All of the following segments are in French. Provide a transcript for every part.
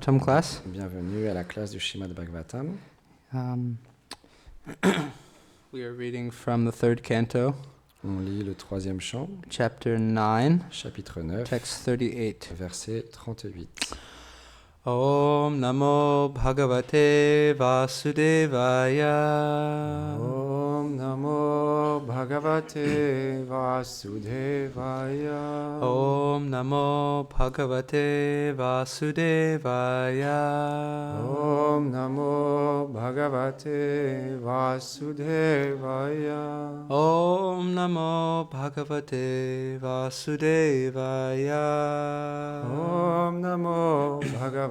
Tom class. Bienvenue à la classe du Srimad Bhagavatam. We are reading from the third canto, On lit le 3e chant, chapter 9, chapitre 9, text 38. verset 38. Om Namo Bhagavate Vasudevaya. Om Namo Bhagavate Vasudevaya. Om Namo Bhagavate Vasudevaya. Om Namo Bhagavate Vasudevaya. Om Namo Bhagavate Vasudevaya. Om Namo Bhagavate Vasudevaya.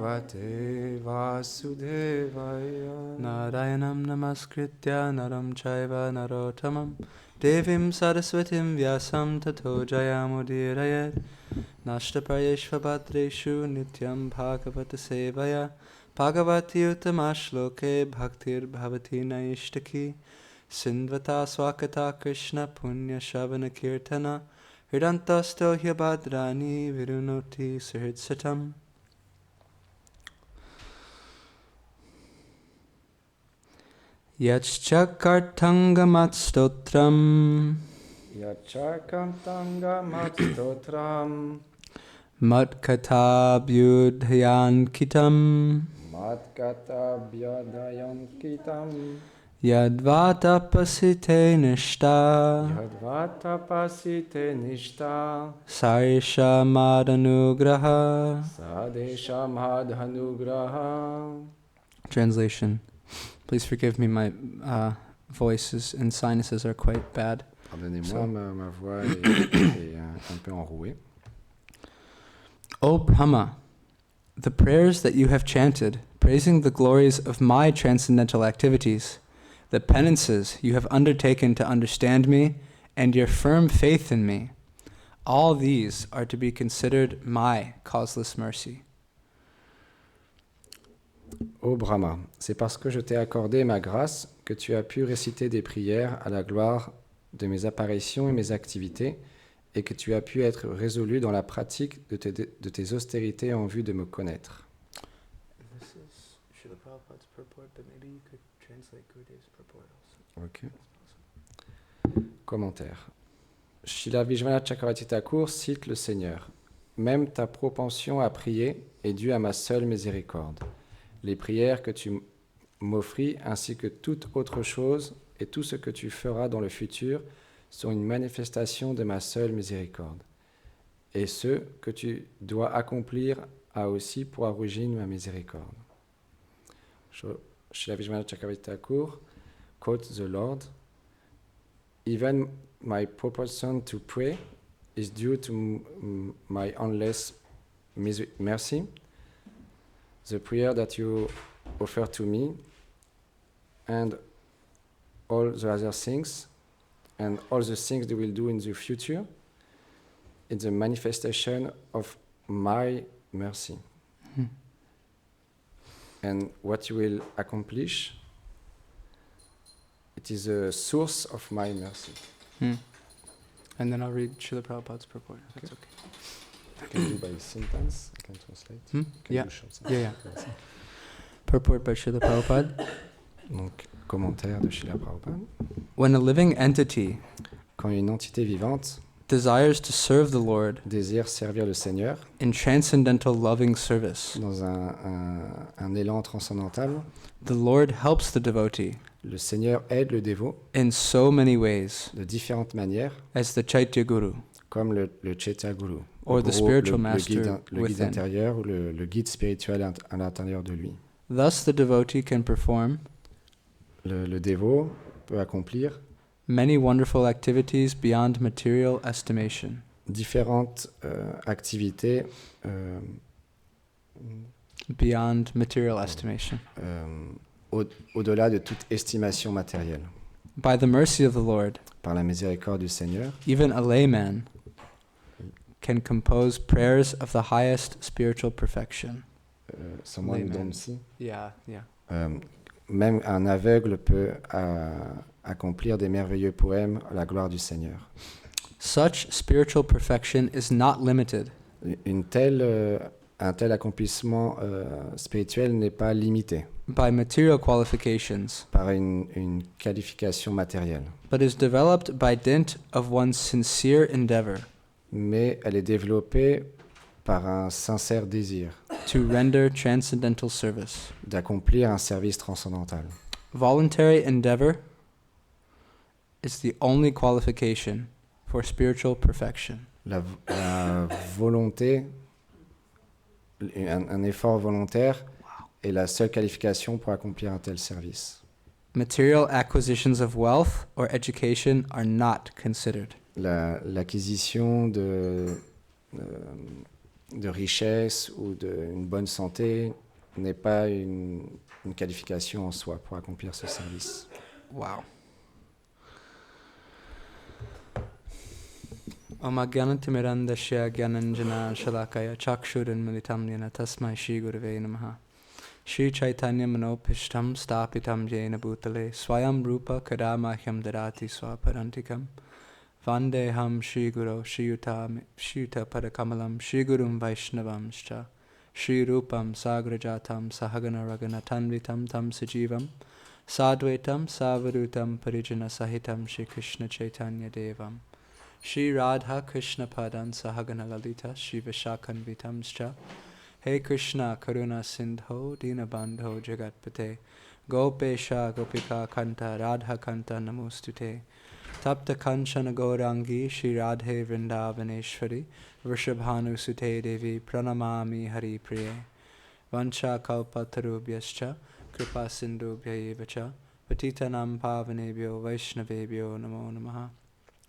Narayanam namaskritya naram chaiva narottamam devim saraswatim vyasam tato jayamudirayat nashtaprayeshva bhadreshu nityam bhagavata sevaya bhagavati uttamashloke bhaktir bhavati naishtaki sindvata swakata krishna punya shavana kirtana hridantasto hyabhadrani virunoti sahritsatam. Yachchakartangamatstotram Yachakantangamatstotram matkatabhyudhayankitam Matkatabhyadayankitam yadvatapasite nishta Yadvatapasite nishta sarisha madanugraha. Sadesha madhanugraha. Translation. Please forgive me, my voices and sinuses are quite bad. Pardonnez-moi, ma voix est un peu enrouée. O Brahma, the prayers that you have chanted, praising the glories of my transcendental activities, the penances you have undertaken to understand me, and your firm faith in me, all these are to be considered my causeless mercy. Ô Brahma, c'est parce que je t'ai accordé ma grâce que tu as pu réciter des prières à la gloire de mes apparitions et mes activités, et que tu as pu être résolu dans la pratique de tes austérités en vue de me connaître. This is Srila Prabhupada's purport, but maybe you could translate Gurudev's purport also. Ok. Commentaire. Srila Vishwanath Chakravarti Thakur cite le Seigneur. Même ta propension à prier est due à ma seule miséricorde. Les prières que tu m'offris, ainsi que toute autre chose, et tout ce que tu feras dans le futur, sont une manifestation de ma seule miséricorde. Et ce que tu dois accomplir a aussi pour origine ma miséricorde. Srila Vishwanath Chakravarti Thakur quotes the Lord. Even my proportion to pray is due to my endless mercy. The prayer that you offer to me and all the other things and all the things you will do in the future, it's a manifestation of my mercy. And what you will accomplish, it is a source of my mercy. And then I'll read Srila Prabhupada's purport. If that's okay. I can do by sentence, I can translate. Hmm? Can Yeah. do short sentence. Yeah. Purport by Srila Prabhupada. Donc, commentaire de Srila Prabhupada. When a living entity Quand une entité vivante desires to serve the Lord désire servir le Seigneur in transcendental loving service, dans un élan transcendantal, the Lord helps the devotee le Seigneur aide le dévot in so many ways de différentes manières, as the Chaitya Guru, comme le Chaitya Guru, or le the guru, spiritual le master guide within. intérieur ou le guide spirituel à l'intérieur de lui. Thus the devotee can perform Le dévot peut accomplir many wonderful activities beyond material estimation. différentes activités Beyond material estimation. Au-delà de toute estimation matérielle. By the mercy of the Lord, Par la miséricorde du Seigneur, even a layman can compose prayers of the highest spiritual perfection. someone Layman. don't see. Yeah. Même un aveugle peut accomplir des merveilleux poèmes à la gloire du Seigneur. Such spiritual perfection is not limited Une telle un tel accomplissement spirituel n'est pas limité by material qualifications, par une qualification matérielle, but is developed by dint of one's sincere endeavor mais elle est développée par un sincère désir to render transcendental service. d'accomplir un service transcendantal. Voluntary endeavor is the only qualification for spiritual perfection. La volonté, un effort volontaire est la seule qualification pour accomplir un tel service. Material acquisitions of wealth or education are not considered. L'acquisition de richesse ou d'une bonne santé n'est pas une qualification en soi pour accomplir ce service. Wow. Om Agyanatimirandasya Gyananjana Shalakaya Chakshuran Militam Yena Tasmai Shri Gurave Namaha. Shri Chaitanya Manopishtam Stapitam Jena Bhutale Swayam Rupa Kadamahyam Darati Swaparantikam Vandeham Shri Guru Shri Yuta Padakamalam Shri Gurum Vaishnavamscha Shri Rupam Sagrajatam Sahagana Raganatanvitam Tam Sajivam Sadvaitam Savarutam Parijana Sahitam Shri Krishna Chaitanya Devam Shri Radha Krishna Padan Sahagana Lalita Shri Vishakhanvitamscha Hey Krishna Karuna Sindho Dinabandho Jagatpate Gopesha Gopika Kanta Radha Kanta Namostute Tapta Kanchana Gaurangi Shri Radhe Vrindavaneshwari Vrishabhanu Sute Devi Pranamami Hari Priye Vancha Kalpatarubhyascha Kripa Sindhubhya Evacha Patitanam Pavanebhyo Vaishnavebhyo Namo Namaha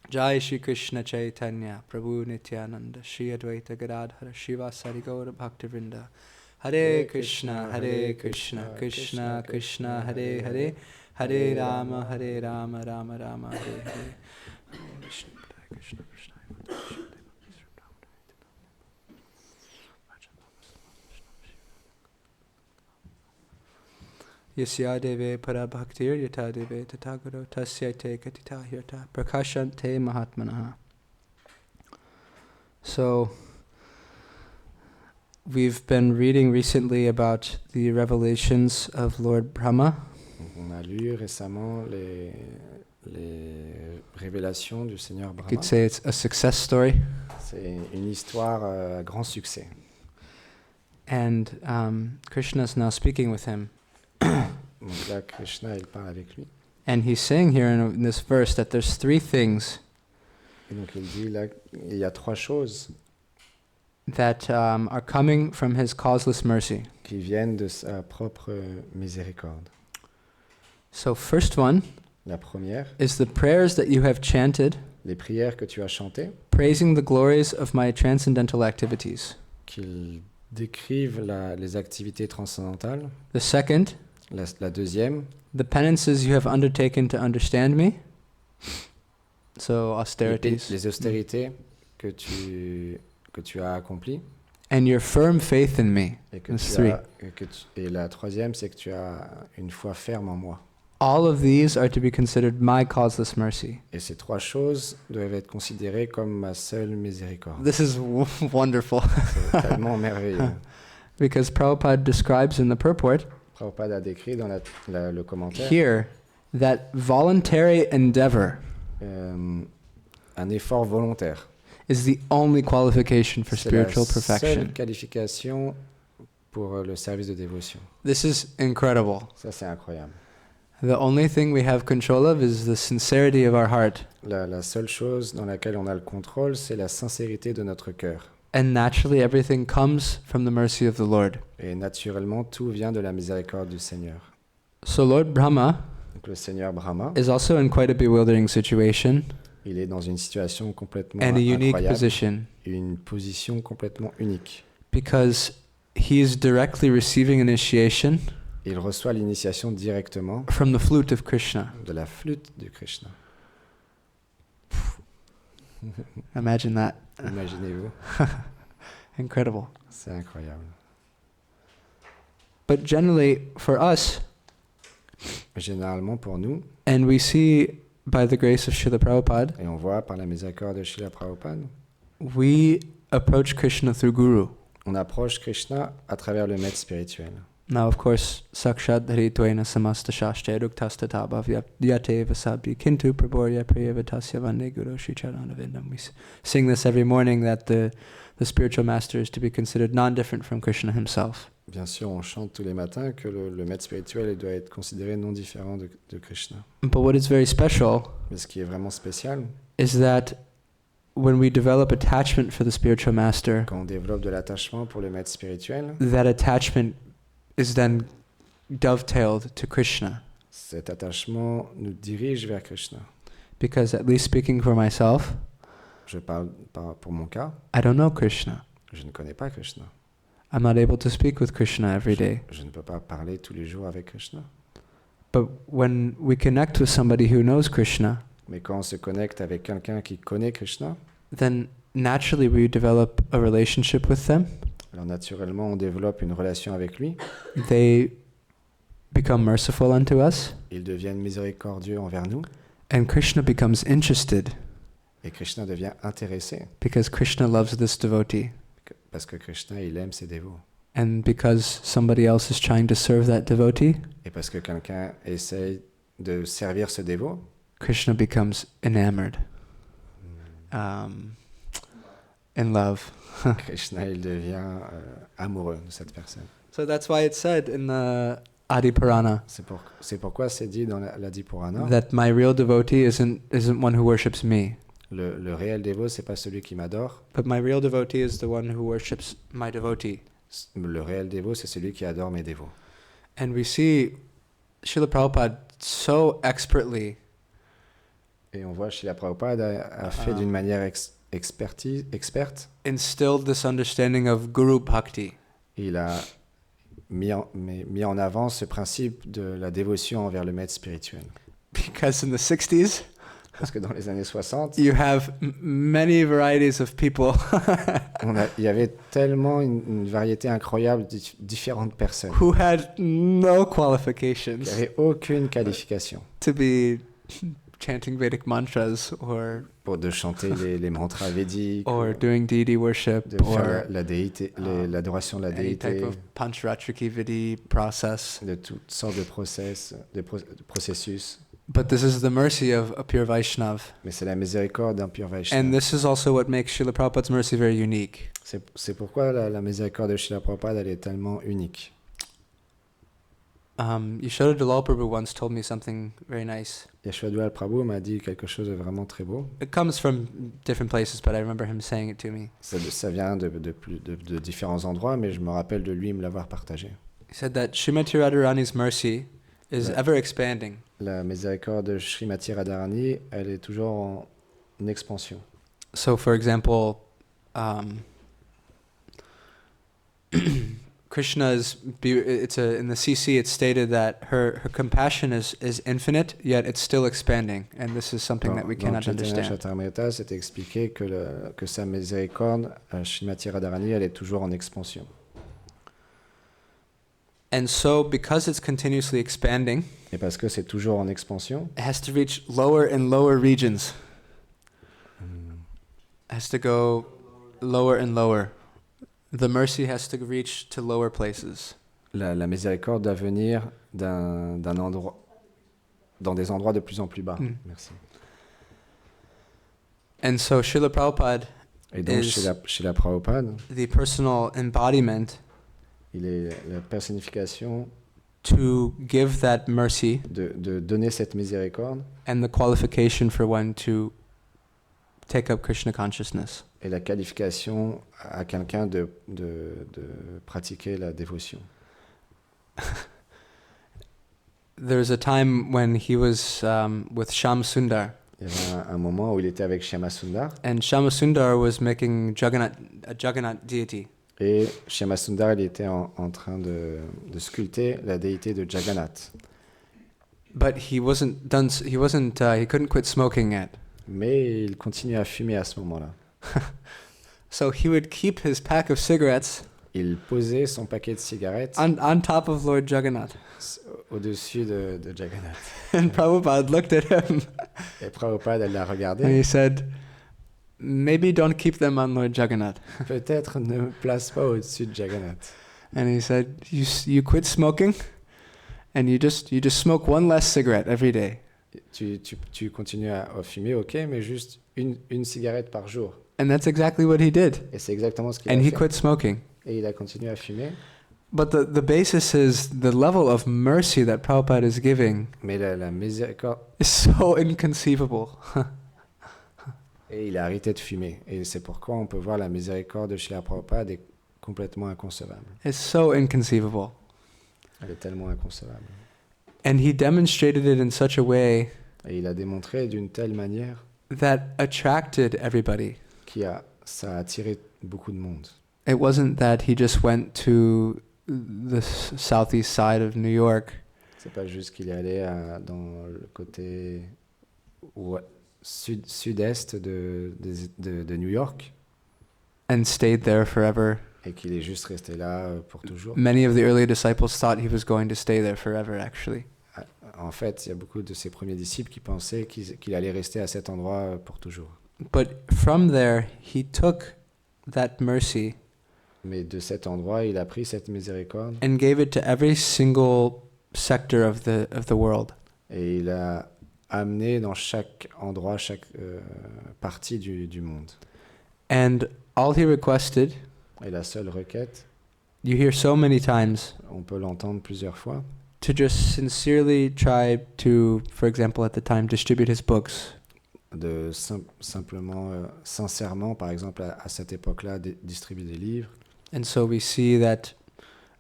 Jai Shri Krishna Chaitanya Prabhu Nityananda Shri Advaita Gadadhara Shivasari Gaura Bhaktivinoda Hare Krishna Krishna Krishna Hare Hare Hare Rama Rama Rama Hare Hare Krishna Krishna Yasya deve para bhaktir yata deve tatagaro tasyate katita hirta prakashante mahatmanaha. So, we've been reading recently about the revelations of Lord Brahma. On a lu récemment les révélations du Seigneur You Brahma. could say it's a success story. C'est une histoire à grand succès. And Krishna is now speaking with him. Donc là, Krishna, il parle avec lui. And he's saying here in this verse that there's three things Et donc il dit là, il y a trois choses that are coming from his causeless mercy. qui viennent de sa propre miséricorde. So first one La première, is the prayers that you have chanted, les prières que tu as chantées, praising the glories of my transcendental activities. qu'ils décrivent les activités transcendantales. The second, La deuxième, the penances you have undertaken to understand me. So austerities. les austérités que tu as accomplies. And your firm faith in me. Et, That's three. Et la troisième, c'est que tu as une foi ferme en moi. All of these are to be considered my causeless mercy. Et ces trois choses doivent être considérées comme ma seule miséricorde. This is wonderful. C'est tellement merveilleux. Because Prabhupada describes in the purport Prabhupada a décrit dans le commentaire here that voluntary endeavor un effort volontaire. is the only qualification for C'est spiritual la perfection. seule qualification pour le service de dévotion. This is incredible. Ça, c'est incroyable. The only thing we have control of is the sincerity of our heart. La seule chose dans laquelle on a le contrôle, c'est la sincérité de notre cœur. And naturally, everything comes from the mercy of the Lord. Et naturellement, tout vient de la miséricorde du Seigneur. So Lord Brahma Donc le Seigneur Brahma, is also in quite a bewildering situation il est dans une situation complètement and a unique incroyable, position une position complètement unique. because he is directly receiving initiation Il reçoit l'initiation directement from the flute of Krishna. de la flûte de Krishna. Imagine that. Imaginez-vous, Incredible. c'est incroyable. But generally, for us, Généralement pour nous, and we see by the grace of Srila Prabhupada, et on voit par la miséricorde de Srila Prabhupada, we approach Krishna through Guru. On approche Krishna à travers le maître spirituel. Now, of course, Sakshat Hrittvena Samasta Shastre Ruktastata Bhavyate Vasabhi Kintu Prabhorya Priyavitasya Vande Guru Shri Charanavindam. We sing this every morning that the spiritual master is to be considered non-different from Krishna himself. Bien sûr, on chante tous les matins que le maître spirituel il doit être considéré non différent de Krishna. But what is very special Mais ce qui est vraiment spécial, is that when we develop attachment for the spiritual master, quand on développe de l'attachement pour le maître spirituel, that attachment is then dovetailed to Krishna. cet attachement nous dirige vers Krishna. Because at least speaking for myself, Je parle pour mon cas, I don't know Krishna. je ne connais pas Krishna. I'm not able to speak with Krishna every day. Je ne peux pas parler tous les jours avec Krishna. But when we connect with somebody who knows Krishna, Mais quand on se connecte avec quelqu'un qui connaît Krishna, then naturally we develop a relationship with them. alors naturellement on développe une relation avec lui. They become merciful unto us, Ils deviennent miséricordieux envers nous. and Krishna becomes interested Et Krishna devient intéressé. because Krishna loves this devotee. Parce que Krishna, il aime ses dévots. And because somebody else is trying to serve that devotee, Et parce que quelqu'un essaye de servir ce dévot, Krishna becomes enamored, in love. Krishna, il devient amoureux de cette personne. So that's why it's said in the Adi Purana C'est pourquoi c'est dit dans l'Adi Purana, that my real devotee isn't one who worships me, le réel dévot, c'est pas celui qui m'adore. but my real devotee is the one who worships my devotee. Le réel dévot, c'est celui qui adore mes dévots. And we see Srila Prabhupada so expertly Et on voit Srila Prabhupada a fait d'une manière experte, instilled this understanding of Guru Bhakti. il a mis en avant ce principe de la dévotion envers le maître spirituel. Because in the 60s, Parce que dans les années 60, you have many varieties of people il y avait tellement une variété incroyable de différentes personnes who had no qui qualifications n'avaient aucune qualification to be chanting Vedic mantras or de chanter les mantras védiques, or doing deity worship de or faire la déité, l'adoration de la any type déité, of Pancharatriki Vidi process. de toutes sortes de processus. But this is the mercy of a pure Vaishnav. Mais c'est la miséricorde d'un pur And Vaishnava. this is also what makes Srila Prabhupada's mercy very unique. C'est pourquoi la miséricorde de Srila Prabhupada, elle est tellement unique. Yashoda Dalal Prabhu once told me something very nice. Yashodhara Prabhu m'a dit quelque chose de vraiment très beau. It comes from different places, but I remember him saying it to me. Ça vient de différents endroits, mais je me rappelle de lui me l'avoir partagé. He said that Srimati Radharani's mercy is Ouais. ever expanding. La miséricorde de Srimati Radharani, elle est toujours en expansion. So, for example, Krishna's in the CC it's stated that her compassion is infinite, yet it's still expanding, and this is something that we cannot Chaitanya understand. Charitamrita, c'est expliqué que sa miséricorde, Srimati Radharani, elle est toujours en expansion. And so, because it's continuously expanding, Et parce que c'est toujours en expansion, it has to reach lower and lower regions. It has to go lower and lower. The mercy has to reach to lower places. la miséricorde doit venir d'un endroit, dans des endroits de plus en plus bas. Mm. Merci. And so, Srila Prabhupada, Et donc, chez la Prabhupada, the personal embodiment il est la personnification to give that mercy de donner cette miséricorde and the qualification for one to take up Krishna consciousness. et la qualification à quelqu'un de pratiquer la dévotion. There's a time when he was with Sham Sundar, Il y avait un moment où il était avec Shyama Sundar, and Shama Sundar was making a Jagannath deity. et Shyama Sundar, il était en train de sculpter la déité de Jagannath. But he couldn't quit smoking yet. Mais il continuait à fumer à ce moment-là. So he would keep his pack of cigarettes Il posait son paquet de cigarettes on top of Lord Jagannath. au-dessus de Jagannath. And Prabhupada looked at him Et Prabhupada, elle l'a and regardé. he said, maybe don't keep them on Lord Jagannath. Peut-être ne me place pas au-dessus de Jagannath. And he said, you quit smoking, and you just smoke one less cigarette every day. Tu continues à fumer, ok, mais juste une cigarette par jour. And that's exactly what he did. Et c'est exactement ce qu'il And a he fait. quit smoking. Et il a continué à fumer. But the basis is the level of mercy that Prabhupada is giving Mais la miséricorde... is so inconceivable. Et il a arrêté de fumer. Et c'est pourquoi on peut voir la miséricorde de Srila Prabhupada est complètement inconcevable. It's so inconceivable. Elle est tellement inconcevable. And he demonstrated it in such a way Et il a démontré d'une telle manière that attracted everybody. ça a attiré beaucoup de monde. It wasn't that he just went to the southeast side of New York C'est pas juste qu'il est allé dans le côté sud-est de New York and stayed there forever. et qu'il est juste resté là pour toujours. Many of the early disciples thought he was going to stay there forever, actually. En fait, il y a beaucoup de ses premiers disciples qui pensaient qu'il allait rester à cet endroit pour toujours. But from there, he took that mercy Mais de cet endroit, il a pris cette miséricorde and gave it to every single sector of the world. et il a amené dans chaque endroit, chaque partie du monde. And all he requested, Et la seule requête, you hear so many times, on peut l'entendre plusieurs fois, to just sincerely try to, for example, at the time, distribute his books. de simplement, sincèrement, par exemple, à cette époque-là, distribuer des livres. And so we see that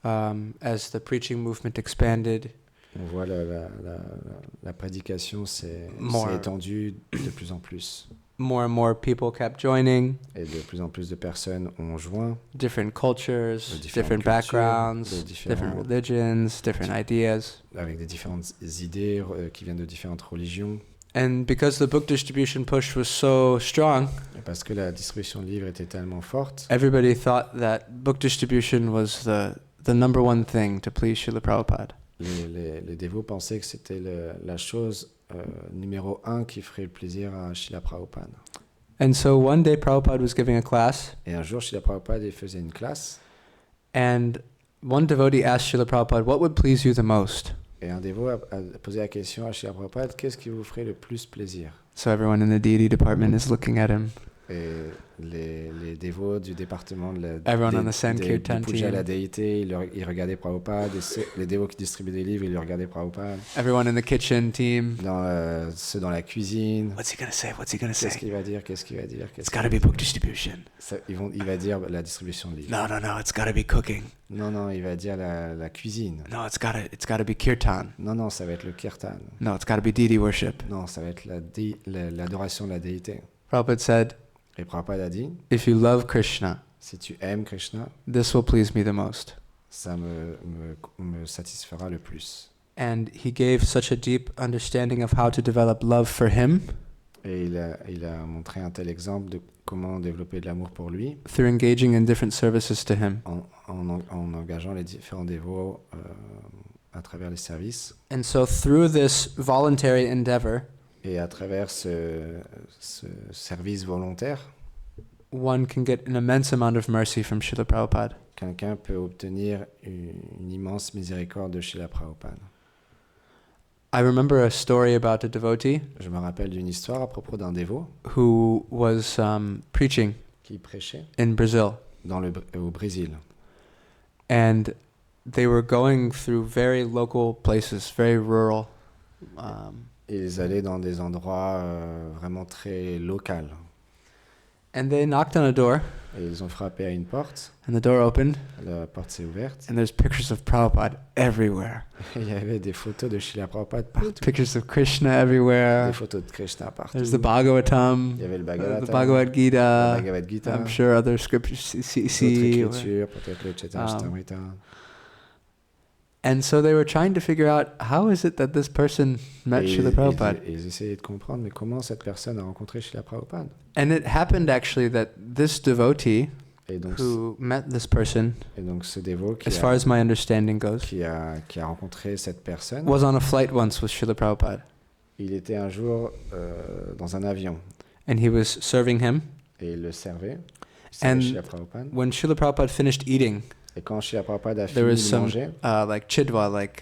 as the preaching movement expanded, On voit la prédication s'est étendue de plus en plus. more and more people kept joining, Et de plus en plus de personnes ont joint, different cultures, de différentes different cultures, backgrounds, de different différents, religions, different ideas. avec des différentes idées qui viennent de différentes religions. And because the book distribution push was so strong, Et parce que la distribution de livres était tellement forte, everybody thought that book distribution was the number one thing to please Srila Prabhupada. les dévots pensaient que c'était la chose numéro 1 qui ferait le plaisir à Srila Prabhupada. And so one day Prabhupada was giving a class, Et un jour, Srila Prabhupada il faisait une classe, and one devotee asked Srila Prabhupada, what would please you the most? et un dévot a posé la question à Srila Prabhupada, qu'est-ce qui vous ferait le plus plaisir? So everyone in the deity department is looking at him. Et les dévots du département de Everyone on the Sankirtan du puja à team. la déité, ils regardaient Prabhupada, les dévots qui distribuaient des livres, ils regardaient Prabhupada. Everyone in the kitchen team. Ceux dans la cuisine, What's he gonna say? What's he gonna qu'est-ce say? qu'il va dire, qu'est-ce qu'il va dire, It's gotta be book distribution. il va dire la distribution de livres. No, it's gotta be cooking. Non, il va dire la cuisine. No, it's gotta be kirtan. Non, ça va être le kirtan. No, it's gotta be deity worship. Non, ça va être l'adoration de la déité. Prabhupada said, Et Prabhupada a dit, if you love Krishna, si tu aimes Krishna, this will please me the most. ça me satisfera le plus. And he gave such a deep understanding of how to develop love for him Et il a montré un tel exemple de comment développer de l'amour pour lui through engaging in different services to him. en engageant les différents dévots à travers les services. And so through this voluntary endeavor, Et à travers ce service volontaire, one can get an immense amount of mercy from Srila Prabhupada. quelqu'un peut obtenir une immense miséricorde de Srila Prabhupada. I remember a story about a devotee Je me rappelle d'une histoire à propos d'un dévot who was preaching qui prêchait in Brazil. au Brésil. And they were going through very local places, very rural. Ils allaient dans des endroits vraiment très locaux. And they knocked on a door, Et ils ont frappé à une porte. and the door opened, La porte s'est ouverte. and there's pictures of Prabhupada everywhere. Et il y avait des photos de Srila Prabhupada partout. Pictures of Krishna everywhere. Des photos de Krishna partout. There's the Bhagavatam, Il y avait le the Bhagavatam, Bhagavad la Gita. Bhagavad Gita, I'm sure other scriptures, d'autres see. écritures, peut-être le Chaitamrita. And so they were trying to figure out how is it that this person met Et Srila Prabhupada. ils essayaient de comprendre, mais comment cette personne a rencontré Srila Prabhupada. And it happened actually that this devotee Et donc, who met this person, ce dévot as far as my understanding goes, qui a rencontré cette personne, was on a flight once with Srila Prabhupada. il était un jour dans un avion And he was serving him. Et il le servait. And Srila Prabhupada. when Srila Prabhupada finished eating, Et quand Srila Prabhupada a there fini was de some manger, like chidwa, like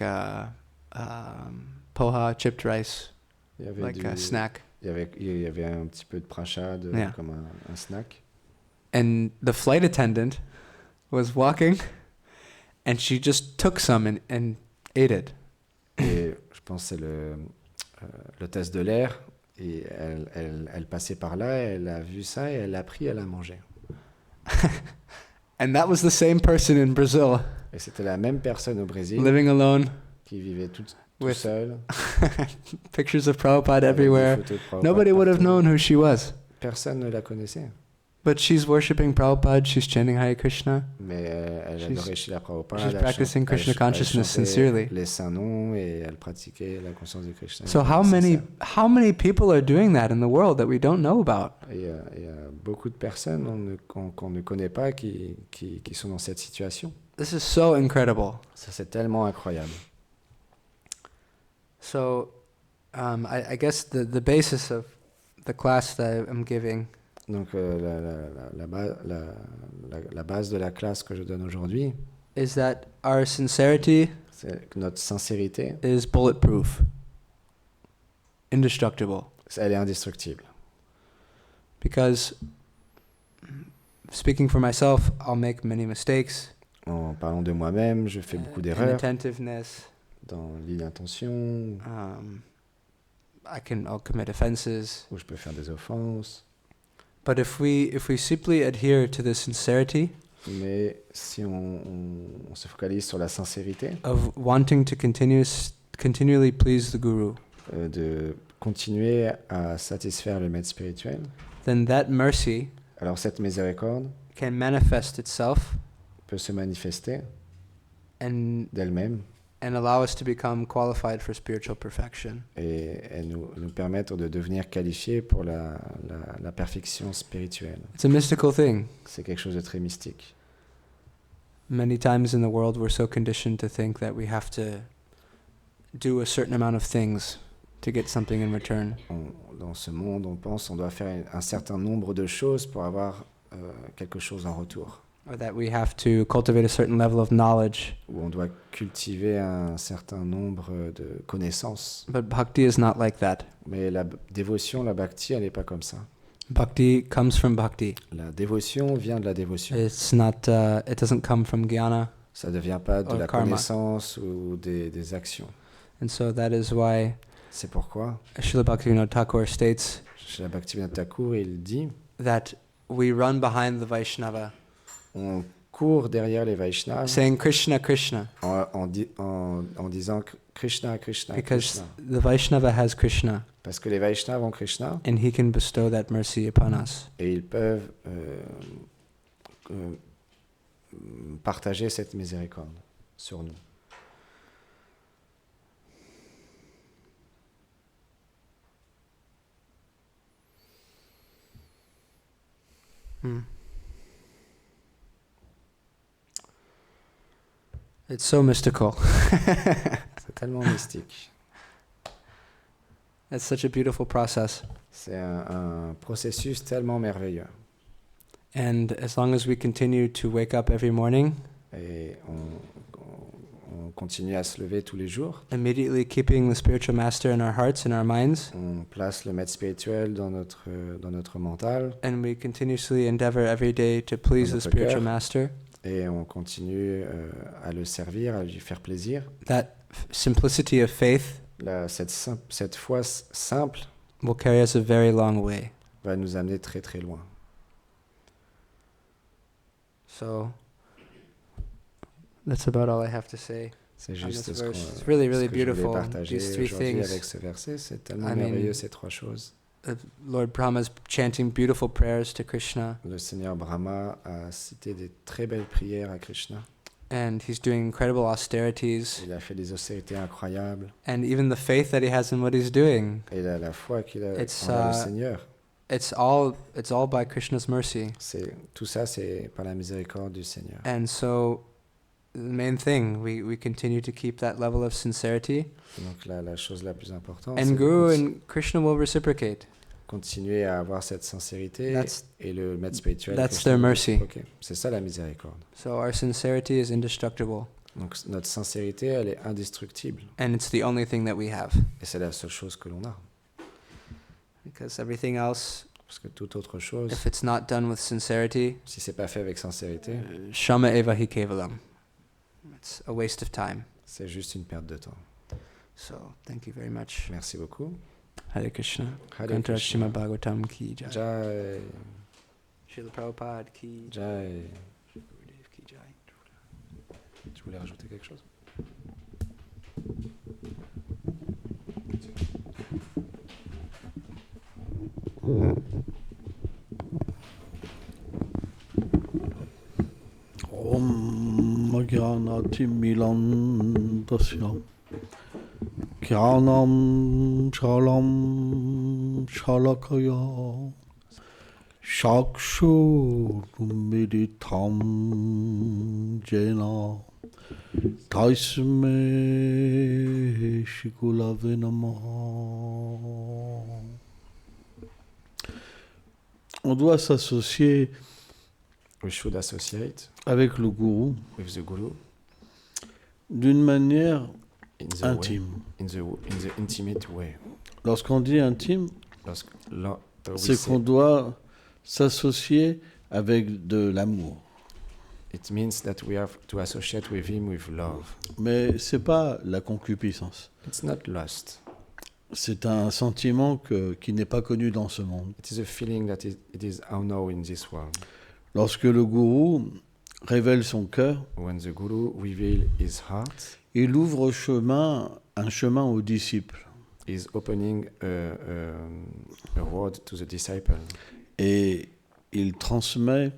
poha, chipped rice, il y avait like a snack. il y avait un petit peu de prashad, Yeah. comme un snack. And the flight attendant was walking, and she just took some and ate it. Et je pense que c'est l'hôtesse de l'air. Et elle passait par là, elle a vu ça et elle l'a pris, elle a mangé. And that was the same person in Brazil, Et c'était la même personne au Brésil living alone, qui vivait tout with seul. pictures of Prabhupada avec des everywhere. photos de Prabhupada Nobody would have partout. known who she was. Personne ne la connaissait. But she's worshipping Prabhupada, she's chanting Hare Krishna. Mais elle She's- adorait Srila Prabhupada. she's elle practicing Krishna consciousness chantait sincerely. les saints noms et elle pratiquait la conscience de Krishna. So how many people are doing that in the world that we don't know about? Et il y a beaucoup de personnes qu'on ne connaît pas qui sont dans cette situation. This is so incredible. Ça, c'est tellement incroyable. So I guess the basis of the class that I'm giving Donc la base de la classe que je donne aujourd'hui, is that our sincerity c'est que notre sincérité, is bulletproof, indestructible. elle est indestructible. Because speaking for myself, I'll make many mistakes. En parlant de moi-même, je fais beaucoup d'erreurs Inattentiveness. dans l'inattention, I'll commit offenses. où je peux faire des offenses. But if we simply adhere to the sincerity Mais si on se focalise sur la sincérité, of wanting to continually please the Guru, de continuer à satisfaire le maître spirituel, then that mercy alors cette miséricorde can manifest itself peut se manifester and d'elle-même allow us to become qualified for spiritual perfection. et nous permettre de devenir qualifiés pour la perfection spirituelle. It's a mystical thing. C'est quelque chose de très mystique. Many times in the world we're so conditioned to think that we have to do a certain amount of things to get something in return. Dans ce monde, on pense qu'on doit faire un certain nombre de choses pour avoir quelque chose en retour. Or that we have to cultivate a certain level of knowledge. Où on doit cultiver un certain nombre de connaissances. But bhakti is not like that. Mais la dévotion, la bhakti, elle n'est pas comme ça. Bhakti comes from bhakti. La dévotion vient de la dévotion. It's not. It doesn't come from jnana. Ça ne vient pas de Or la karma. connaissance ou des actions. And so that is why C'est pourquoi, Srila Bhaktivinoda Thakur states chez la Bhaktivinoda Thakur, il dit that we run behind the Vaishnava, on court derrière les Vaishnavas saying Krishna, Krishna, en disant Krishna, Krishna, because Krishna. the Vaishnava has Krishna, Parce que les Vaishnavas ont Krishna and he can bestow that mercy upon us. et ils peuvent partager cette miséricorde sur nous. It's so mystical. C'est tellement mystique. It's such a beautiful process. C'est un processus tellement merveilleux. And as long as we continue to wake up every morning, Et on continue à se lever tous les jours. immediately keeping the spiritual master in our hearts and our minds, On place le maître spirituel dans notre mental and we continuously endeavor every day to please the notre spiritual cœur. master. et on continue à le servir, à lui faire plaisir. That simplicity of faith Cette foi simple will carry us a very long way. va nous amener très très loin. So that's about all I have to say. C'est on juste this ce verse. qu'on It's really, ce really que je voulais beautiful. partager These three aujourd'hui things. avec ce verset. C'est tellement I mean, merveilleux ces trois choses. Lord Brahma's chanting beautiful prayers to Krishna, Le Seigneur Brahma a cité des très belles prières à Krishna. and he's doing incredible austerities, Il a fait des austérités incroyables. and even the faith that he has in what he's doing. Et la foi qu'il a It's, envers le Seigneur. It's all by Krishna's mercy. Tout ça, c'est par la miséricorde du Seigneur. And so the main thing, we continue to keep that level of sincerity, Donc la chose la plus importante, and c'est Guru and Krishna will reciprocate. continuer à avoir cette sincérité That's- et le maître spirituel. that's Krishna, their mercy. ok. C'est ça la miséricorde. So our sincerity is indestructible, Donc notre sincérité, elle est indestructible. and it's the only thing that we have. Et c'est la seule chose que l'on a. Because everything else, Parce que toute autre chose, if it's not done with sincerity, si c'est pas fait avec sincérité, shama eva hi kevalam. It's a waste of time. c'est juste une perte de temps. So thank you very much. Merci beaucoup. Hare Krishna. Hare Kantra Krishna. Srimad Bhagavatam ki jai. Jai, Srila Prabhupada ki jai. Jai. Shri Gurudev ki jai. Tu voulais rajouter quelque chose? Om Jnanati Milandasya Jnanam Shalam Shalakaya Shakshurmiritam Jena Taisme Shikulave Namaha. On doit s'associer We should associate avec le gourou with the Guru d'une manière in the intime. way, in the intimate way. Lorsqu'on dit intime, Lorsque we c'est say- qu'on doit s'associer avec de l'amour. it means that we have to associate with him with love. Mais c'est pas la concupiscence. It's not lust. C'est un sentiment qui n'est pas connu dans ce monde. It is a feeling that it is unknown in this world. Lorsque le gourou révèle son cœur, When the Guru reveals his heart, il ouvre un chemin aux disciples. is opening a road to the disciple. Et il transmet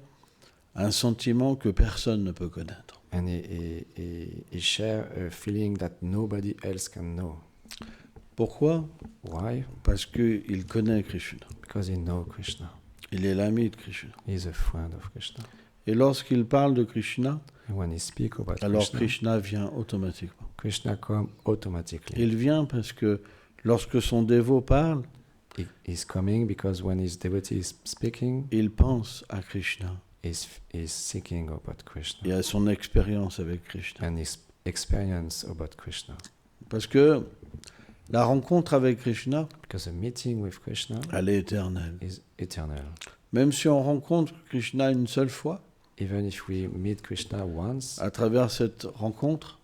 un sentiment que personne ne peut connaître. And he share a feeling that nobody else can know. Pourquoi ? Why? Parce qu'il connaît Krishna. Because he knows Krishna. Il est l'ami de Krishna. He is a friend of Krishna. Et lorsqu'il parle de Krishna, And when he speaks about alors Krishna, Krishna vient automatiquement. Krishna comes automatically. Il vient parce que lorsque son dévot parle, He is coming because when his devotee is speaking, il pense à Krishna is seeking about Krishna et à son expérience avec Krishna. and his experience about Krishna. Parce que la rencontre avec Krishna, Because a meeting with Krishna elle est éternelle. is eternal. Même si on rencontre Krishna une seule fois, Even if we meet Krishna once à travers cette rencontre,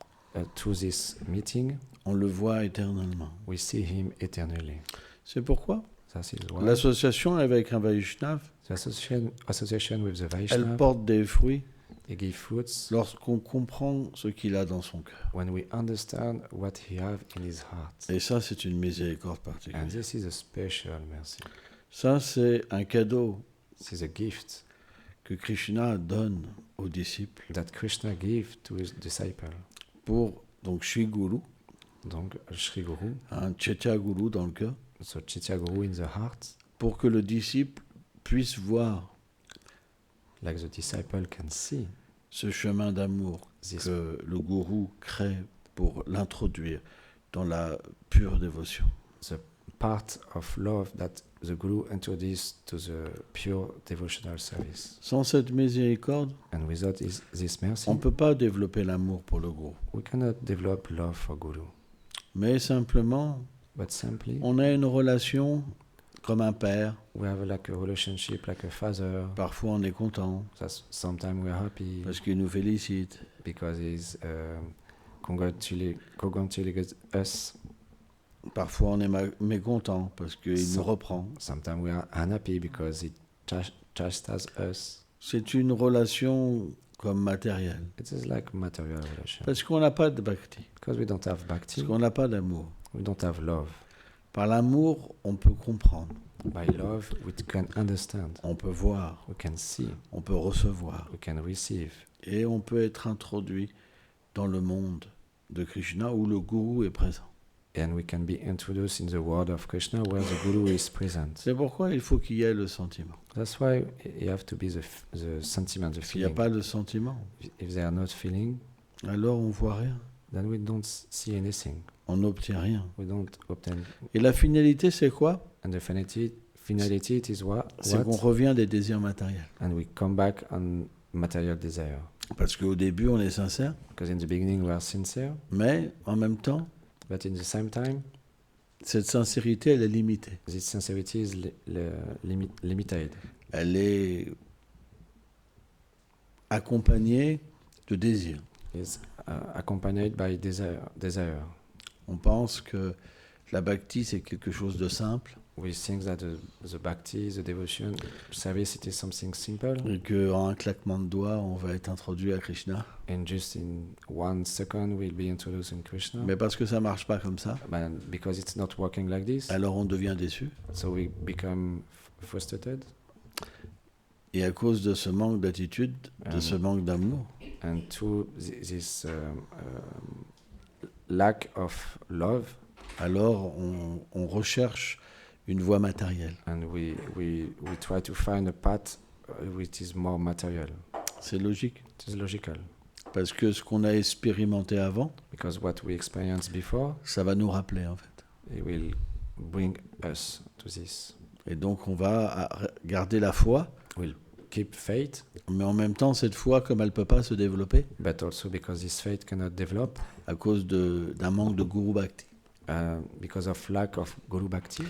through this meeting, on le voit éternellement. we see him eternally. C'est pourquoi That is why l'association avec un Vaishnav, the association with the elle Vaishnava, porte des fruits he gives fruits lorsqu'on comprend ce qu'il a dans son cœur. when we understand what he has in his heart. Et ça, c'est une miséricorde And particulière. this is a special mercy. Ça, c'est un cadeau This is a gift que Krishna donne aux disciples that Krishna gives to his disciple. pour donc Shri Guru, Donc, Shri Guru, un Chaitya Guru dans le cœur, so Chaitya Guru in the heart, pour que le disciple puisse voir like the disciple can see ce chemin d'amour this que le gourou crée pour l'introduire dans la pure dévotion. part of love that the Guru introduced to the pure devotional service. Sans cette miséricorde, And without this mercy, on ne peut pas développer l'amour pour le gourou. we cannot develop love for Guru. Mais simplement, But simply, on a une relation comme un père. we have like a relationship like a father. Parfois, on est content Sometimes we are happy parce qu'il nous félicite. because he's congratulating us. Parfois, on est mécontent parce qu'il nous reprend. Sometimes we are unhappy because he chastises us. C'est une relation comme matérielle. It is like material relation. Parce qu'on n'a pas de bhakti, Because we don't have bhakti, parce qu'on n'a pas d'amour. we don't have love. Par l'amour, on peut comprendre, By love, we can understand, on peut voir, we can see, on peut recevoir. we can receive. Et on peut être introduit dans le monde de Krishna où le gourou est présent. And we can be introduced in the world of Krishna where the Guru is present. C'est pourquoi il faut qu'il y ait le sentiment. That's why you have to be the sentiment, the S'il n'y a feeling. pas de sentiment, If they are not feeling, alors on ne voit rien, then we don't see anything. on n'obtient rien. We don't obtain. Et la finalité, c'est quoi ? And the finality, it is c'est qu'on revient des désirs matériels. and we come back on material desire. Parce qu'au début, on est sincère, Because in the beginning we are sincere, mais en même temps, but in the same time, cette sincérité, elle est limitée. this sincerity is limited. Elle est accompagnée de désirs. It's accompanied by desire. On pense que la bhakti, c'est quelque chose de simple, We think that the bhakti, the devotion service, it is something simple, et qu'en un claquement de doigts, on va être introduit à Krishna. and just in 1 second we'll be introduced in Krishna. Mais parce que ça marche pas comme ça, But because it's not working like this, alors on devient déçu. so we become frustrated, Et à cause de ce manque d'attitude, de ce manque d'amour, and through this lack of love, alors on recherche une voie matérielle. and we try to find a path which is more material. C'est logique. It is logical, Parce que ce qu'on a expérimenté avant, because what we experienced before, ça va nous rappeler en fait. it will bring us to this. Et donc on va garder la foi, We'll keep faith, mais en même temps, cette foi, comme elle ne peut pas se développer but also because this faith cannot develop à cause d'un manque de guru bhakti, because of lack of Guru Bhakti,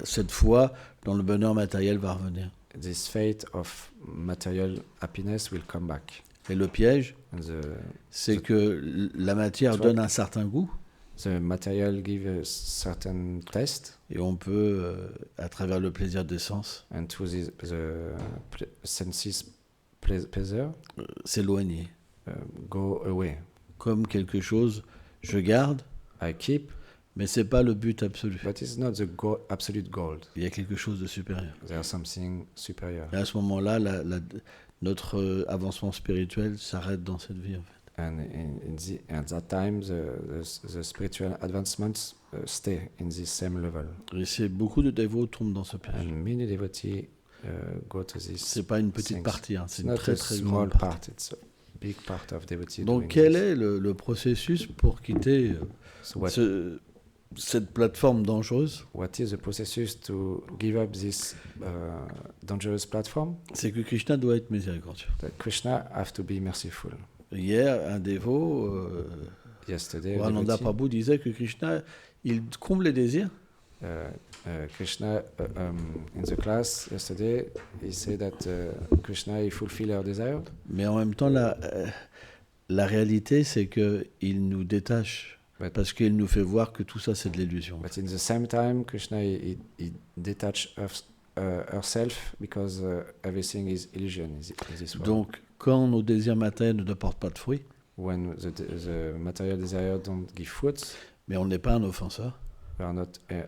cette foi dans le bonheur matériel va revenir. this faith of material happiness will come back. Et le piège, And c'est que la matière donne un certain goût, the material give a certain taste, et on peut, à travers le plaisir des sens, and through the senses pleasure, s'éloigner. go away. Comme quelque chose, je garde, I keep, mais c'est pas le but absolu. but it's not the absolute goal. Il y a quelque chose de supérieur. There's something superior. Et à ce moment-là, notre avancement spirituel s'arrête dans cette vie. En fait. And at that time, the spiritual advancements stay in this same level. Et c'est beaucoup de dévots tombent dans ce piège. And many devotees go to this. C'est pas une petite things. partie, hein, It's c'est une not très a très small grande part. partie. It's a big part of devotees. Donc doing quel this. est le processus pour quitter So cette plateforme dangereuse? what is the process to give up this dangerous platform? C'est que Krishna doit être miséricordieux. That Krishna have to be merciful. Hier, un dévot, Yesterday, a Ananda devotee, Prabhu disait que Krishna, il comble les désirs, Krishna in the class yesterday, he said that Krishna he fulfill our desire, mais en même temps, la réalité, c'est qu'il nous détache, But- parce qu'il nous fait voir que tout ça, c'est de l'illusion. but in the same time, Krishna he detach herself because everything is illusion in this world. Donc, quand nos désirs matériels ne portent pas de fruits, When the material desire don't give fruits, mais on n'est pas un offenseur, we are not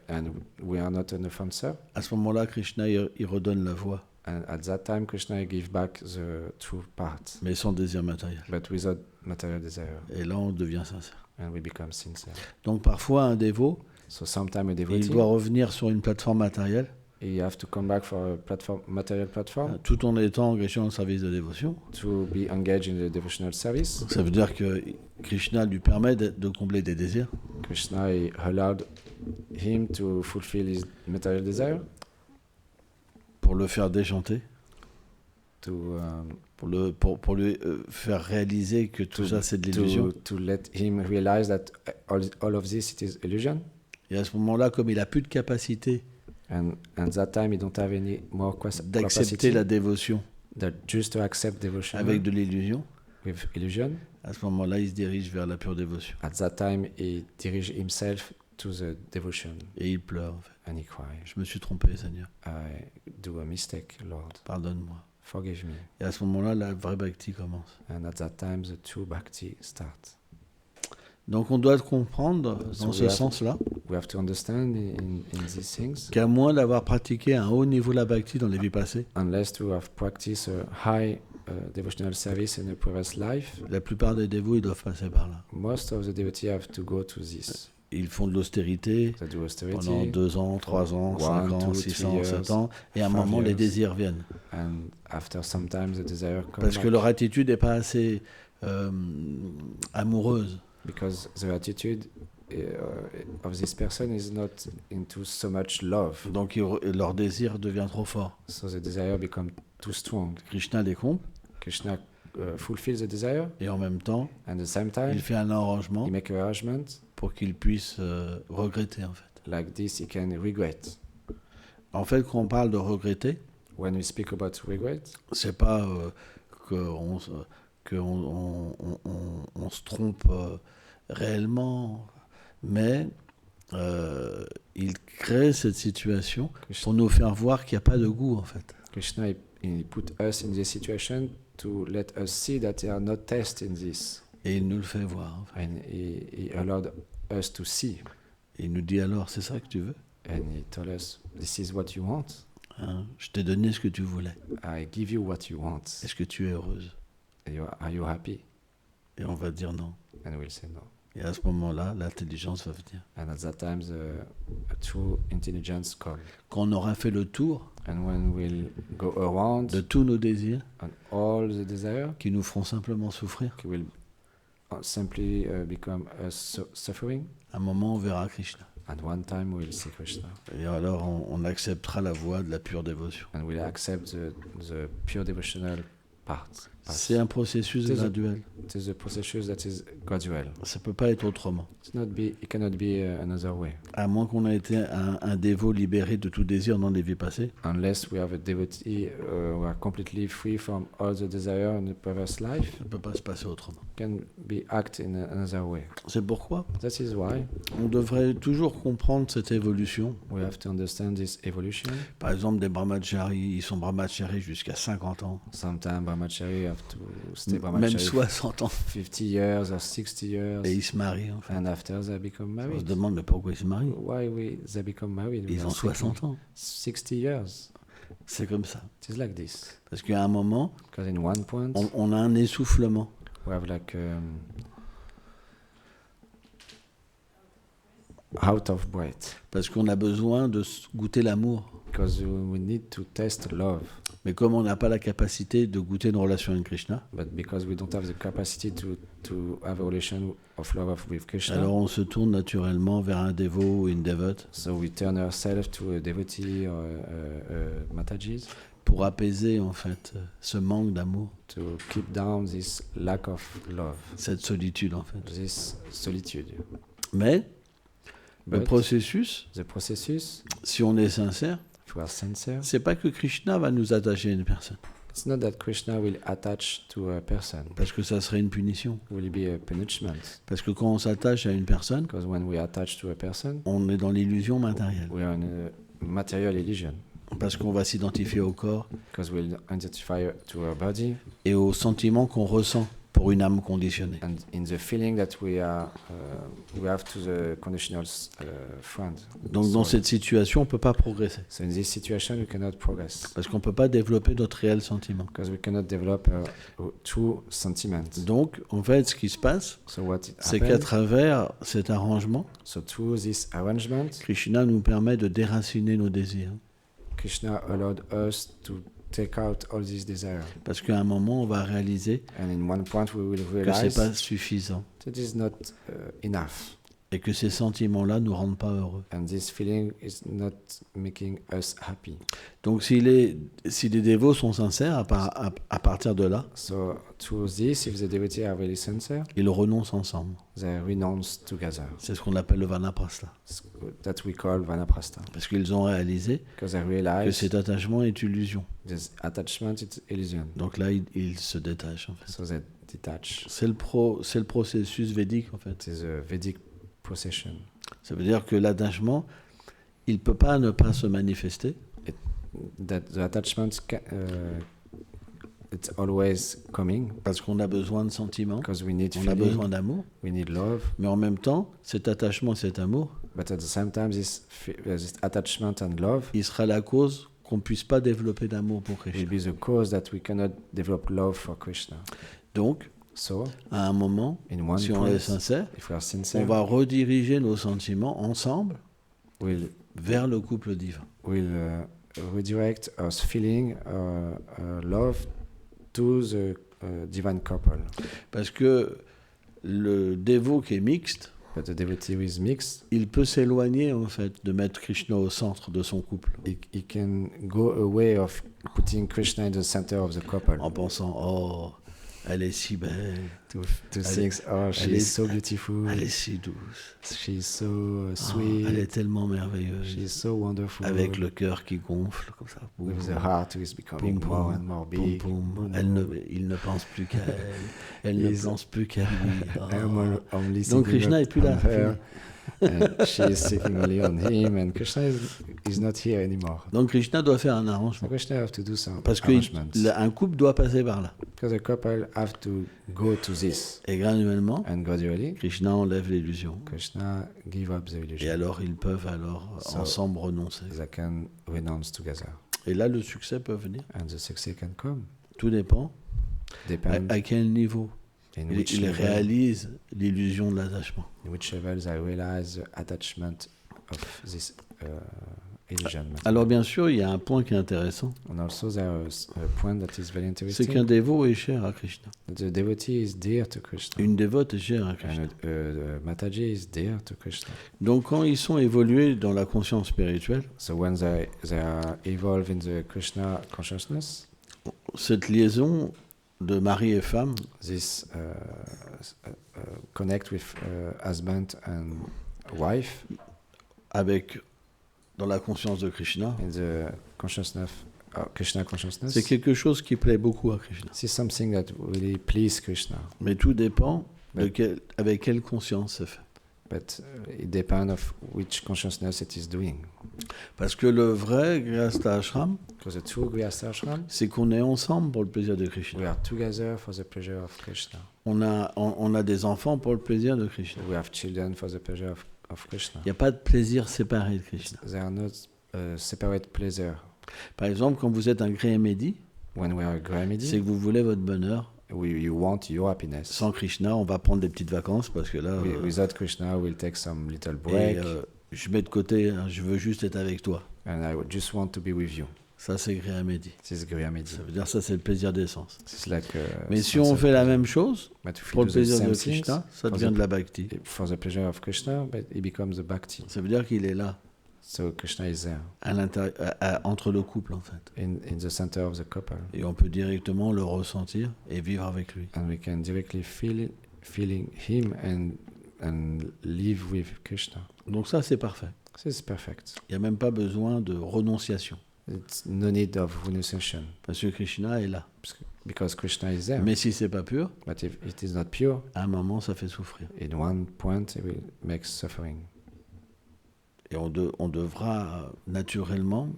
and we are not an offender. à ce moment-là, Krishna, il redonne la voie, And at that time, Krishna give back the true part, mais sans désir matériel. but without material desire, Et là, on devient sincère. and we become sincere. Donc, parfois, un dévot, So sometimes a il devotee, doit revenir sur une plateforme matérielle, he have to come back for a material platform, tout en étant engagé dans le service de dévotion. to be engaged in the devotional service. Ça veut dire que Krishna lui permet de combler des désirs, Krishna he allowed him to fulfill his material desire, pour le faire déchanter, to pour lui faire réaliser que tout ça c'est de l'illusion. to let him realize that all of this it is illusion. Et à ce moment-là, comme il n'a plus de capacité And that time he don't have any more d'accepter capacity la dévotion that just to accept devotion avec de l'illusion, with illusion. à ce moment-là, il se dirige vers la pure dévotion. At that time he dirige himself to the devotion Et il pleure, en fait. and he cries, Je me suis trompé, Seigneur. I do a mistake, Lord, Pardonne-moi. forgive me. Et à ce moment-là, la vraie bhakti commence. And at that time the true bhakti starts. Donc on doit comprendre, So dans we ce have- sens-là, We have to understand in these things, qu'à moins d'avoir pratiqué un haut niveau de la bhakti dans les vies passées, unless to have practiced a high devotional service in a previous life, la plupart des dévots, ils doivent passer par là. most of the devotees have to go to this. Ils font de l'austérité They do austerity, pendant 2 ans, 3 ans, 5 ans, 1, 2, 6 ans, 3 7 years, ans, et à un 5 moment, les years. désirs viennent. and after some time the desire comes Parce que back. leur attitude n'est pas assez amoureuse. Because their attitude of this person is not into so much love. Donc leur désir devient trop fort. So the desire becomes too strong. Krishna les comble Krishna fulfills the desire, et en même temps, and at the same time, il fait un arrangement he makes an arrangement. pour qu'ils puissent regretter en fait. Like this, he can regret. En fait, quand on parle de regretter, When we speak about regret, c'est pas qu'on on se trompe réellement, mais il crée cette situation pour nous faire voir qu'il n'y a pas de goût en fait. Krishna, he put us in this situation to let us see that there are no tests in this. Et il nous le fait voir. En fait. And he allowed us to see. Et il nous dit alors, c'est ça que tu veux? And he told us, this is what you want. Hein, je t'ai donné ce que tu voulais. I give you what you want. Est-ce que tu es heureuse? Are you happy? Et on va dire non. And we'll say no. Et à ce moment-là, l'intelligence va venir. And at that time, a true intelligence comes. Quand on aura fait le tour And when we'll go around de tous nos désirs on all the desire, qui nous feront simplement souffrir, it will simply become us suffering. à un moment, on verra Krishna. And one time we'll see Krishna. Et alors, on acceptera la voie de la pure dévotion. And we'll accept the pure devotional part. C'est un processus C'est- graduel. It is a process that is gradual. Ça ne peut pas être autrement. It cannot be another way. À moins qu'on ait été un dévot libéré de tout désir dans les vies passées. Unless we have a devotee who are completely free from all the desire in the previous life, Ça ne peut pas se passer autrement. can be act in another way. C'est pourquoi That is why on devrait toujours comprendre cette évolution. we have to understand this evolution. Par exemple, des brahmacharis, ils sont brahmacharis jusqu'à 50 ans, Sometimes brahmachari have to stay même brahmachari 60 ans, 50 years or 60 years, et ils se marient. En fait. and after they become On se married. demande mais pourquoi ils se marient. They become married? We Ils are ont thinking 60 ans. 60 years. C'est comme ça. It is like this. Parce qu'à un moment, Because in one point, on a un essoufflement. we have like out of breath. Parce qu'on a besoin de goûter l'amour. Because we need to test love. Mais comme on n'a pas la capacité de goûter une relation avec Krishna, But because we don't have the capacity to have a relation of love with Krishna, alors on se tourne naturellement vers un dévot ou une dévote so we turn ourselves to a devotee or a Mataji pour apaiser en fait ce manque d'amour, to keep down this lack of love, cette solitude en fait. this solitude. Mais le But processus, the processus, si on est sincère, if we are sincere, c'est pas que Krishna va nous attacher à une personne, it's not that Krishna will attach to a person. parce que ça serait une punition. Will be a punishment. Parce que quand on s'attache à une personne, Because when we attach to a person, on est dans l'illusion matérielle. we are in a material illusion. Parce qu'on va s'identifier au corps Because we'll identify to our body et aux sentiments qu'on ressent pour une âme conditionnée. and in the feeling that we have to the conditional friend. Donc dans cette situation, on ne peut pas progresser. So in this situation, we cannot progress Parce qu'on ne peut pas développer notre réel sentiment. because we cannot develop a true sentiment. Donc, en fait, ce qui se passe, So what it c'est qu'à happened? travers cet arrangement, So through this arrangement, Krishna nous permet de déraciner nos désirs. Krishna allowed us to take out all these desires. Parce qu'à un moment, on va réaliser And in one point, we will que ce n'est realize pas suffisant that it is not enough. et que ces sentiments-là ne nous rendent pas heureux. And this feeling is not making us happy. Donc, si les dévots sont sincères, à partir de là, So through this, if the devotees are really sincere, ils renoncent ensemble. they renounce together. C'est ce qu'on appelle le vanaprastha. That we call vanaprastha. Parce qu'ils ont réalisé Because they que realize cet attachement est illusion. this attachment is illusion. Donc là, ils se détachent, en fait. So they detach. C'est le processus védique, en fait. It is a Vedic procession. Ça veut dire que l'attachement, il ne peut pas ne pas se manifester, That the attachment it's always coming parce qu'on a besoin de sentiments, because we need on a besoin feeling, d'amour, we need love, mais en même temps, cet attachement, cet amour, but at the same time, this attachment and love il sera la cause qu'on ne puisse pas développer d'amour pour will Krishna. be the cause that we cannot develop love for Krishna. Donc, So, à un moment, in one si on est point, sincère, if we are on sincere, va rediriger nos sentiments ensemble we'll vers le couple divin. redirect our feeling, love to the divine couple. Parce que le dévot qui est mixte, But the devotee who is mixed, il peut s'éloigner en fait de mettre Krishna au centre de son couple he can go away of putting Krishna in the center of the couple. en pensant oh elle est si belle, To think, oh, she elle is est- so beautiful, elle est si douce, she is so oh, sweet, elle est tellement she merveilleuse, is so wonderful. avec le cœur qui gonfle comme ça. Boum, With the heart who is becoming boum, more boum, and more boum, big. boum. Boom, Elle ne, boom. il ne pense plus qu'à elle ne He's- pense plus qu'à lui. Oh. I'm only Donc thinking Krishna of- est plus là. on her, and she is thinking only on him, and Krishna is not here anymore. Donc Krishna doit faire un So arrangement. Krishna have to do some Parce arrangements. qu'un couple doit passer par là. Because the couple have to go to this, Et graduellement, and gradually Krishna enlève l'illusion. Krishna give up the Et illusion. alors, ils peuvent So- ensemble renoncer. They can renounce together, Et là, le succès peut venir. and the success can come. Tout dépend Depends à quel niveau in il, which il level, réalise l'illusion de l'attachement. in which levels I realize the attachment of this illusion. Alors, bien sûr, il y a un point qui est intéressant. And also there is a point that is very C'est qu'un interesting. dévot est cher à Krishna. The devotee is dear to Krishna. Une dévote est chère à Krishna. And Mataji is dear to Krishna. Donc, quand ils sont évolués dans la conscience spirituelle, So when they are evolved in the Krishna consciousness, cette liaison de mari et femme this connect with husband and wife avec dans la conscience de Krishna, in the consciousness, Krishna consciousness. c'est quelque chose qui plaît beaucoup à Krishna. This is something that really please Krishna, Mais tout dépend de Ouais. avec quelle conscience c'est fait. but it depends of which consciousness it is doing. Parce que le vrai Grihastha Ashram, Because the true Grihastha Ashram, c'est qu'on est ensemble pour le plaisir de Krishna. we are together for the pleasure of Krishna. On a des enfants pour le plaisir de Krishna. We have children for the pleasure of Krishna. Il n'y a pas de plaisir séparé de Krishna. There are not separate pleasure. Par exemple, quand vous êtes un Grihemedi, When we are c'est Grihemedi, que vous voulez votre bonheur. you want your happiness. Sans Krishna, on va prendre des petites vacances parce que là, Without Krishna, we'll take some little et, break, je mets de côté, hein, je veux juste être avec toi. and I would just want to be with you. Ça, c'est Grihemedi. This is Grihemedi. Ça veut dire ça, c'est le plaisir d'essence. It's like, Mais si on fait la même chose, but if we pour le do the plaisir same de things, Krishna, ça for devient the- de la bhakti. for the pleasure of Krishna, but it becomes a bhakti. Ça veut dire qu'il est là, So Krishna is there entre le couple en fait. in the center of the couple, Et on peut directement le ressentir et vivre avec lui. and we can directly feeling him and live with Krishna. Donc ça, c'est parfait. This is perfect. Il n'y a même pas besoin de renonciation. It's no need of renunciation Parce que Krishna est là. because Krishna is there. Mais si c'est pas pur, But if it is not pure, à un moment, ça fait souffrir. in one point it will make suffering. Et on devra naturellement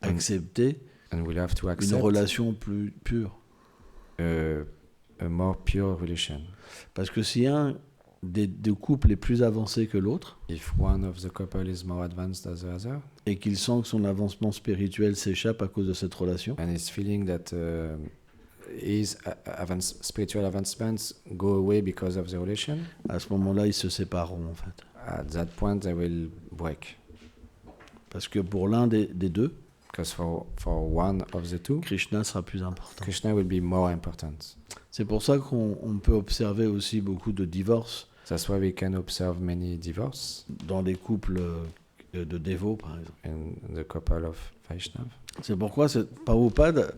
accepter And we'll have to une accept relation plus pure. a more pure relation. Parce que si un des couples est plus avancé que l'autre, If one of the couple is more advanced than the other, et qu'il sent que son avancement spirituel s'échappe à cause de cette relation, and is feeling that his spiritual advancements go away because of the relation, à ce moment-là, ils se sépareront en fait. at that point they will break. Parce que pour l'un des deux, Because for one of the two, Krishna sera plus important. Krishna will be more important. C'est pour ça qu'on peut observer aussi beaucoup de divorces That's why we can observe many divorces dans les couples de dévots, par exemple. in the couple of Vaishnav. C'est pourquoi Prabhupada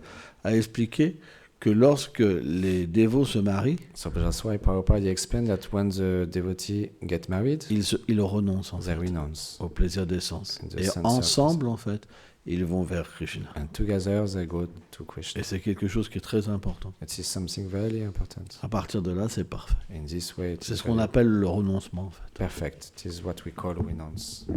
a expliqué que lorsque les dévots se marient, So that's why Prabhupada explained that when the devotee get married, ils renoncent en they fait, renounce. au plaisir d'essence. In the Et sense of- ensemble, en fait, ils vont vers Krishna. And together they go to Krishna. Et c'est quelque chose qui est très important. It is something very important. À partir de là, c'est parfait. In this way, it C'est is ce qu'on very appelle le renoncement, en fait. perfect. It is what we call renounce.